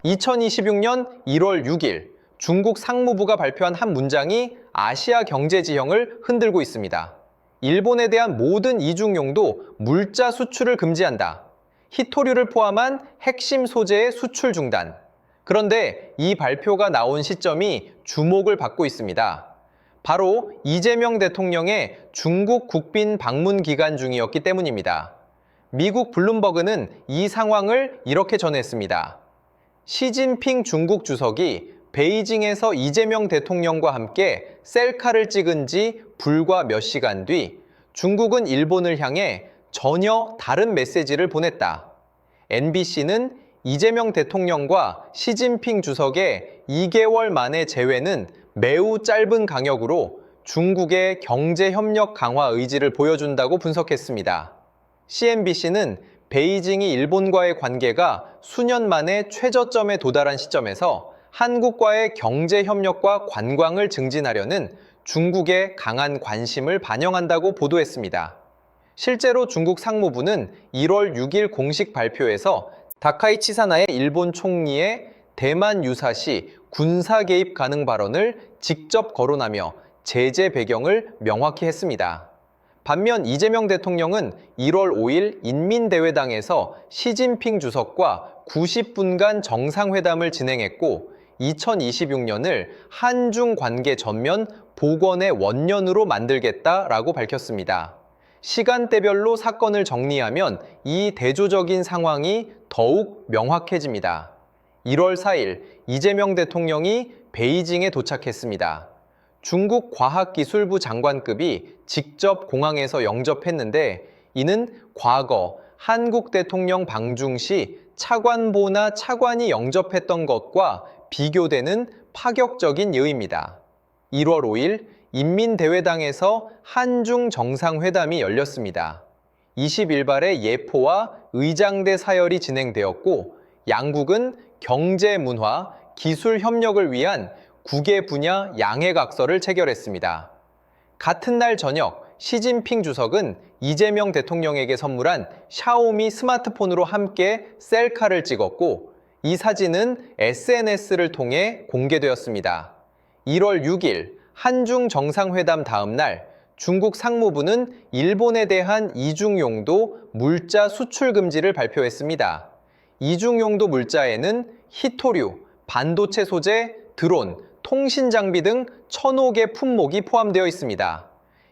2026년 1월 6일 중국 상무부가 발표한 한 문장이 아시아 경제 지형을 흔들고 있습니다. 일본에 대한 모든 이중용도 물자 수출을 금지한다. 히토류를 포함한 핵심 소재의 수출 중단. 그런데 이 발표가 나온 시점이 주목을 받고 있습니다. 바로 이재명 대통령의 중국 국빈 방문 기간 중이었기 때문입니다. 미국 블룸버그는 이 상황을 이렇게 전했습니다. 시진핑 중국 주석이 베이징에서 이재명 대통령과 함께 셀카를 찍은 지 불과 몇 시간 뒤 중국은 일본을 향해 전혀 다른 메시지를 보냈다. NBC는 이재명 대통령과 시진핑 주석의 2개월 만의 재회는 매우 짧은 강역으로 중국의 경제 협력 강화 의지를 보여준다고 분석했습니다. CNBC는 베이징이 일본과의 관계가 수년 만에 최저점에 도달한 시점에서 한국과의 경제 협력과 관광을 증진하려는 중국의 강한 관심을 반영한다고 보도했습니다. 실제로 중국 상무부는 1월 6일 공식 발표에서 다카이 치사나의 일본 총리의 대만 유사시 군사 개입 가능 발언을 직접 거론하며 제재 배경을 명확히 했습니다. 반면 이재명 대통령은 1월 5일 인민대회당에서 시진핑 주석과 90분간 정상회담을 진행했고 2026년을 한중 관계 전면 복원의 원년으로 만들겠다라고 밝혔습니다. 시간대별로 사건을 정리하면 이 대조적인 상황이 더욱 명확해집니다. 1월 4일 이재명 대통령이 베이징에 도착했습니다. 중국 과학기술부 장관급이 직접 공항에서 영접했는데 이는 과거 한국 대통령 방중 시 차관보나 차관이 영접했던 것과 비교되는 파격적인 예의입니다. 1월 5일 인민대회당에서 한중 정상회담이 열렸습니다. 21발의 예포와 의장대 사열이 진행되었고 양국은 경제 문화, 기술 협력을 위한 국외 분야 양해각서를 체결했습니다. 같은 날 저녁 시진핑 주석은 이재명 대통령에게 선물한 샤오미 스마트폰으로 함께 셀카를 찍었고 이 사진은 SNS를 통해 공개되었습니다. 1월 6일 한중 정상회담 다음 날 중국 상무부는 일본에 대한 이중용도 물자 수출 금지를 발표했습니다. 이중용도 물자에는 히토류, 반도체 소재, 드론, 통신 장비 등 1,000여 개 품목이 포함되어 있습니다.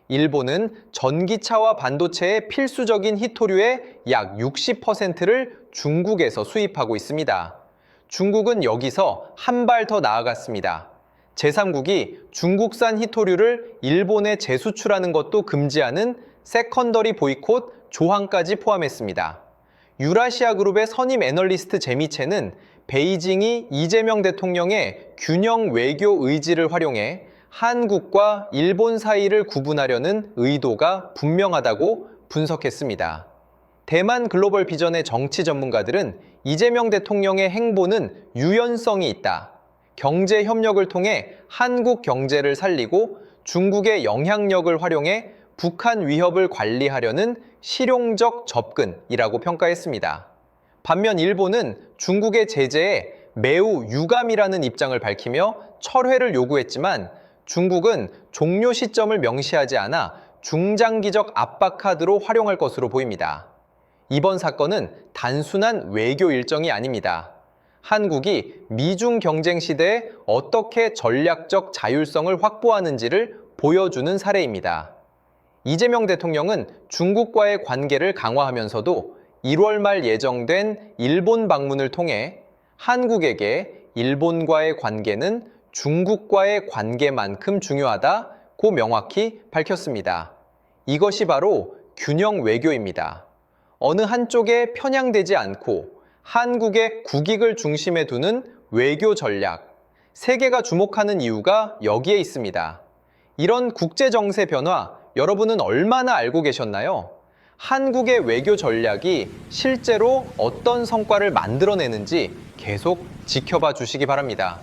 일본은 전기차와 반도체의 필수적인 히토류의 약 60%를 중국에서 수입하고 있습니다. 중국은 여기서 한 발 더 나아갔습니다. 제3국이 중국산 히토류를 일본에 재수출하는 것도 금지하는 세컨더리 보이콧 조항까지 포함했습니다. 유라시아 그룹의 선임 애널리스트 제미체는 베이징이 이재명 대통령의 균형 외교 의지를 활용해 한국과 일본 사이를 구분하려는 의도가 분명하다고 분석했습니다. 대만 글로벌 비전의 정치 전문가들은 이재명 대통령의 행보는 유연성이 있다. 경제 협력을 통해 한국 경제를 살리고 중국의 영향력을 활용해 북한 위협을 관리하려는 실용적 접근이라고 평가했습니다. 반면 일본은 중국의 제재에 매우 유감이라는 입장을 밝히며 철회를 요구했지만 중국은 종료 시점을 명시하지 않아 중장기적 압박 카드로 활용할 것으로 보입니다. 이번 사건은 단순한 외교 일정이 아닙니다. 한국이 미중 경쟁 시대에 어떻게 전략적 자율성을 확보하는지를 보여주는 사례입니다. 이재명 대통령은 중국과의 관계를 강화하면서도 1월 말 예정된 일본 방문을 통해 한국에게 일본과의 관계는 중국과의 관계만큼 중요하다고 명확히 밝혔습니다. 이것이 바로 균형 외교입니다. 어느 한쪽에 편향되지 않고 한국의 국익을 중심에 두는 외교 전략. 세계가 주목하는 이유가 여기에 있습니다. 이런 국제 정세 변화, 여러분은 얼마나 알고 계셨나요? 한국의 외교 전략이 실제로 어떤 성과를 만들어내는지 계속 지켜봐 주시기 바랍니다.